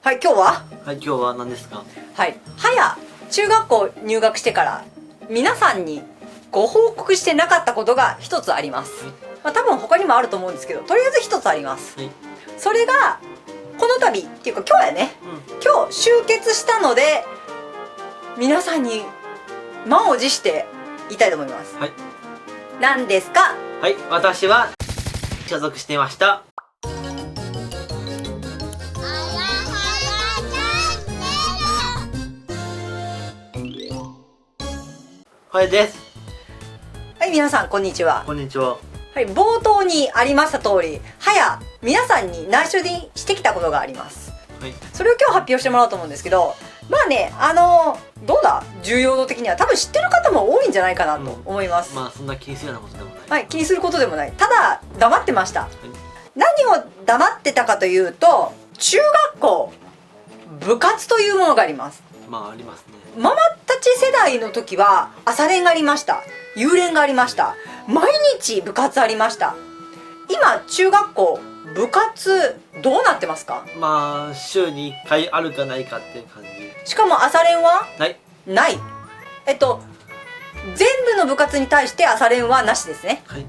はい、今日ははい、今日は何ですか？はい、中学校入学してから皆さんにご報告してなかったことが一つあります。多分他にもあると思うんですけど、とりあえず一つあります。はい。それがこの度っていうか今日やね、今日集結したので皆さんに満を持して言いたいと思います。はい。何ですか？はい、私は所属していました。はいです。はい、皆さんこんにちは。こんにちは。はい、冒頭にありました通り、皆さんに内緒にしてきたことがあります。はい。それを今日発表してもらおうと思うんですけど、まあね、どうだ、重要度的には多分知ってる方も多いんじゃないかなと思います。まあそんな気にするようなことでもない。はい、気にすることでもない。ただ黙ってました。何を黙ってたかというと、中学校部活というものがあります。まあありますね。ママたち世代の時は朝練がありました。夕練がありました。毎日部活ありました。今中学校部活どうなってますか？まあ週に1回あるかないかっていう感じ。しかも朝練はない。全部の部活に対して朝練はなしですね。はい。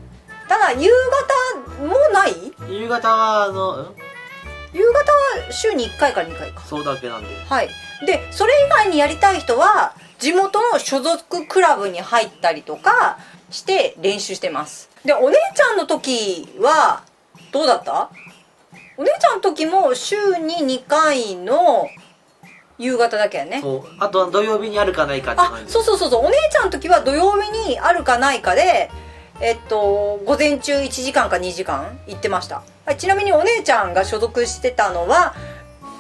ただ夕方もない？夕方は夕方は週に1回か2回か。そうだけなんで。はい。でそれ以外にやりたい人は地元の所属クラブに入ったりとかして練習してます。でお姉ちゃんの時はどうだった？お姉ちゃんの時も週に2回の夕方だけやね。そう。あとは土曜日にあるかないかって感じ。そうお姉ちゃんの時は土曜日にあるかないかで午前中1時間か2時間行ってました。はい、ちなみにお姉ちゃんが所属してたのは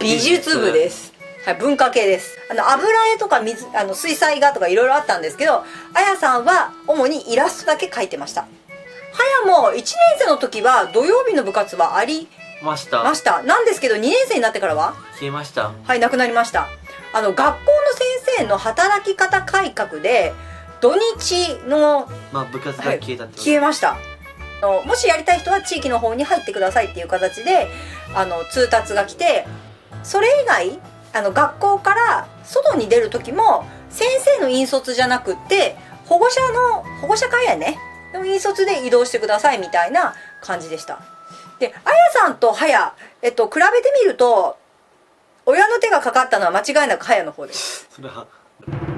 美術部です。はい、文化系です。油絵とか水彩画とかいろいろあったんですけど、あやさんは主にイラストだけ描いてました。はやも1年生の時は土曜日の部活はありました。なんですけど2年生になってからは消えました。はい、なくなりました。学校の先生の働き方改革で土日の、部活が消えたってこと。消えました。もしやりたい人は地域の方に入ってくださいっていう形で通達が来て、それ以外学校から外に出る時も先生の引率じゃなくって保護者会やねの引率で移動してくださいみたいな感じでした。であやさんと比べてみると親の手がかかったのは間違いなくはやの方です。それは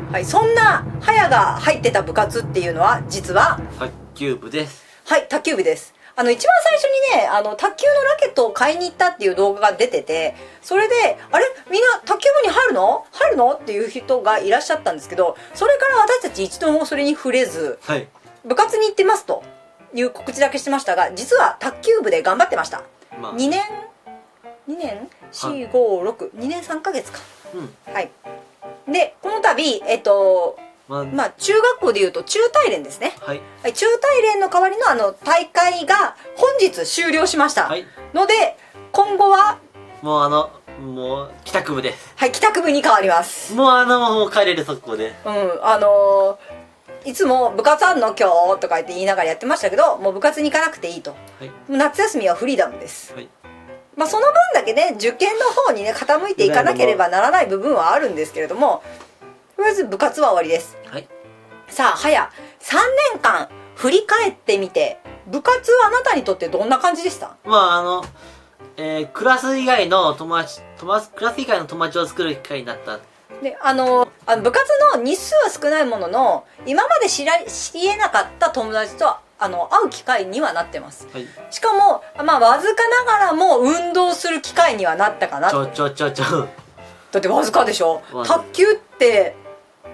はい、そんなはやが入ってた部活っていうのは実は卓球部です。はい、卓球部です。一番最初にね卓球のラケットを買いに行ったっていう動画が出てて、それであれみんな卓球部に入るのっていう人がいらっしゃったんですけど、それから私たち一度もそれに触れず、はい、部活に行ってますという告知だけしてましたが、実は卓球部で頑張ってました。2年4、5、6、2年3ヶ月か。はい。でこの度中学校でいうと中大連ですね。はい、中大連の代わりの大会が本日終了しました、ので今後はもう帰宅部です。はい、帰宅部に変わります。もう帰れる速攻で。いつも部活あんの今日とか言いながらやってましたけど、もう部活に行かなくていいと、夏休みはフリーダムです。その分だけね受験の方にね傾いていかなければならない部分はあるんですけれども、とりあえず部活は終わりです。さあはや3年間振り返ってみて、部活はあなたにとってどんな感じでした？クラス以外の友達を作る機会になった。で部活の日数は少ないものの、今まで知り得なかった友達と会う機会にはなってます。しかもわずかながらも運動する機会にはなったかな。だってわずかでしょ。卓球って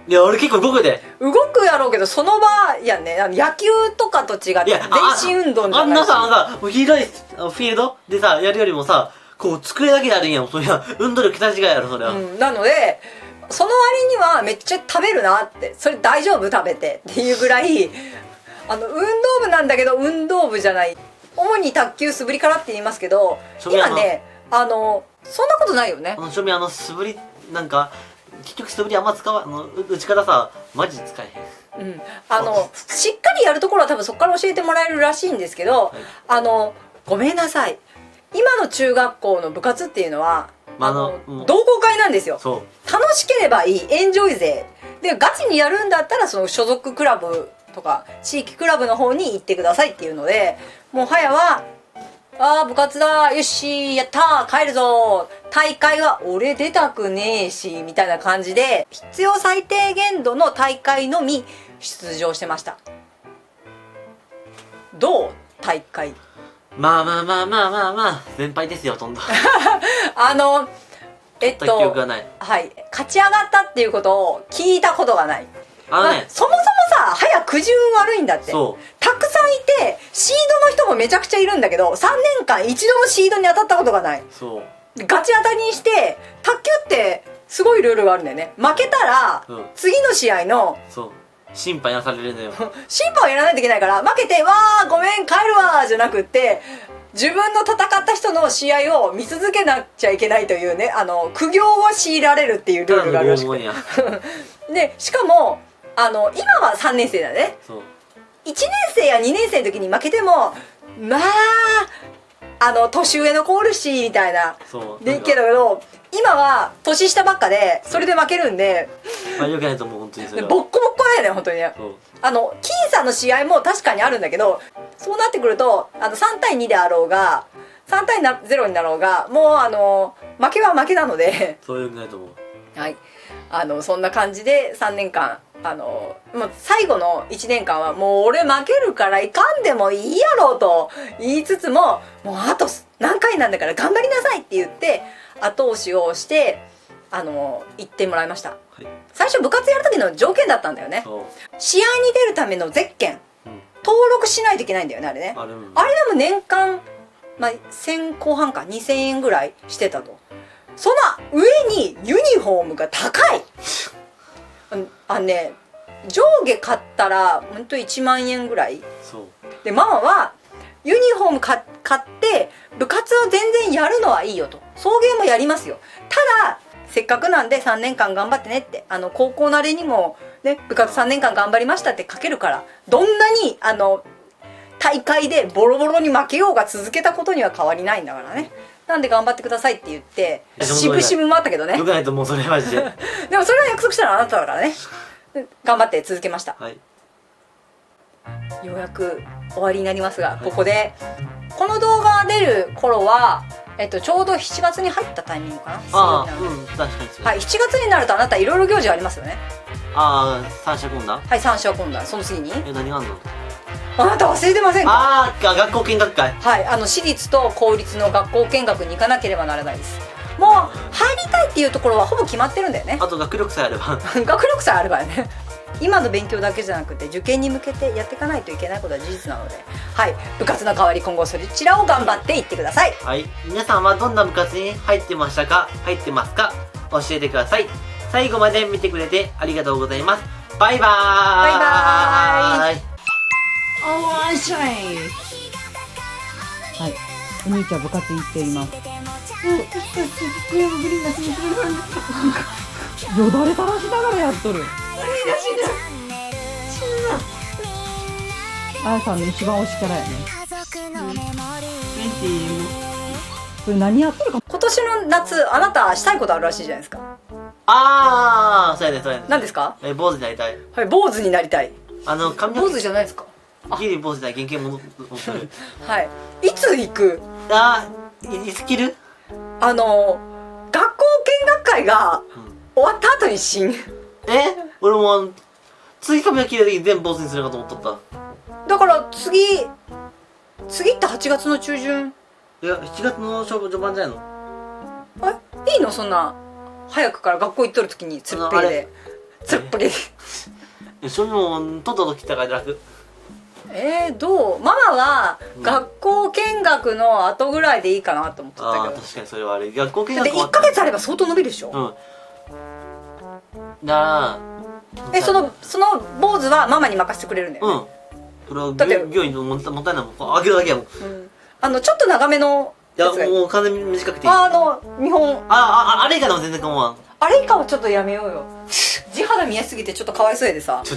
いや俺結構動くやろうけど、その場やね野球とかと違って全身運動じゃないし、広いフィールドでさやるよりもさ、こう机だけであるんやん。そりゃ運動量桁違いやろそれは。なのでその割にはめっちゃ食べるなって、それ大丈夫食べてっていうぐらい運動部なんだけど運動部じゃない。主に卓球素振りからって言いますけど、今ねそんなことないよね。素振り結局素振りあんま使わうちからさマジ使えへん。しっかりやるところは多分そこから教えてもらえるらしいんですけど、ごめんなさい、今の中学校の部活っていうのはもう同好会なんですよ。そう楽しければいい、エンジョイ勢で、ガチにやるんだったらその所属クラブとか地域クラブの方に行ってくださいっていうので、もう早は部活だ、よしやったー帰るぞー、大会は俺出たくねえしみたいな感じで、必要最低限度の大会のみ出場してました。どう大会。まあ先輩ですよ、ほとんど。えっ記憶がない。はい勝ち上がったっていうことを聞いたことがない。そもそもさ、早く順悪いんだって。そうたくさんいてシードの人もめちゃくちゃいるんだけど、3年間一度もシードに当たったことがない。そうガチ当たりにして、卓球ってすごいルールがあるんだよね。負けたら、次の試合のそう審判やされるのよ。審判をやらないといけないから、負けてわーごめん帰るわーじゃなくって、自分の戦った人の試合を見続けなきゃいけ強いというね、苦行を強いられるっていうルールがあるらしくてで、しかも今は3年生だね。そう1年生や2年生の時に負けても、まあ年上のコールシーみたいなでけど、今は年下ばっかでそれで負けるんで、まあよくないと思う、本当にそれは。ボッコボッコだよね本当にね。僅差の試合も確かにあるんだけど、そうなってくると3対2であろうが3対0になろうが、もう負けは負けなのでそうよくないと思う。はい、そんな感じで3年間もう最後の1年間はもう俺負けるからいかんでもいいやろうと言いつつも、もうあと何回なんだから頑張りなさいって言って後押しをして行ってもらいました。はい、最初部活やる時の条件だったんだよね。試合に出るためのゼッケン、登録しないといけないんだよね、あれね。あれでも年間、1000後半か2000円ぐらいしてたと。その上にユニフォームが高いね、上下買ったらほんと1万円ぐらいで、ママはユニフォーム買って部活を全然やるのはいいよと、送迎もやりますよ、ただせっかくなんで3年間頑張ってねって、高校なりにもね部活3年間頑張りましたって書けるから、どんなに大会でボロボロに負けようが続けたことには変わりないんだからね。なんで頑張ってくださいって言って渋々もあったけどね。よくないと思う、それマジで。でもそれは約束したのはあなただからね。頑張って続けました。はい、ようやく終わりになりますが、ここでこの動画が出る頃はちょうど7月に入ったタイミングかな。確かにそう。はい、7月になるとあなたいろいろ行事ありますよね。三者懇談。はい、三者懇談。その次に何があんの？あなた忘れてませんか？学校見学会。はい、私立と公立の学校見学に行かなければならないです。もう入りたいっていうところはほぼ決まってるんだよね。あと学力さえあれば学力さえあればね。今の勉強だけじゃなくて受験に向けてやっていかないといけないことは事実なので、はい、部活の代わり今後そちらを頑張っていってください。はい、皆さんはどんな部活に入ってましたか？入ってますか？教えてください。最後まで見てくれてありがとうございます。バイバーイ。バイバーイ。おいしょい。はい、お兄ちゃん部活行っています。よだれ垂らしながらやっとる。あやさんの一番推しキャラやね。これ何やっとるか。今年の夏あなたしたいことあるらしいじゃないですか。そうやね、そうやね。何ですか？坊主になりたい。はい、坊主になりたい。髪坊主じゃないですか？ギリ坊主だ、原型戻る。はい、いつ行く？いつ切る？学校見学会が終わった後に死ぬ。俺も次髪を切る時に全部坊主にするかと思っとった。だから次って8月の中旬。いや、7月の序盤じゃないの？いいの？そんな早くから学校行っとる時につるっぺりでつるっぺりで。それもとっとと切ったから楽。どう？ママは学校見学の後ぐらいでいいかなと思ってたけど。確かにそれはあれ。学校見学だって1ヶ月あれば相当伸びるでしょ。その坊主はママに任せてくれるんだよね。それは病院のもったいないもん。あげるだけやもん。ちょっと長めのやつが。いやもう完全に短くていい。見本。あれ以下でも全然構わん。あれ以下はちょっとやめようよ。地肌見えすぎてちょっとかわいそうやでさ。ちょ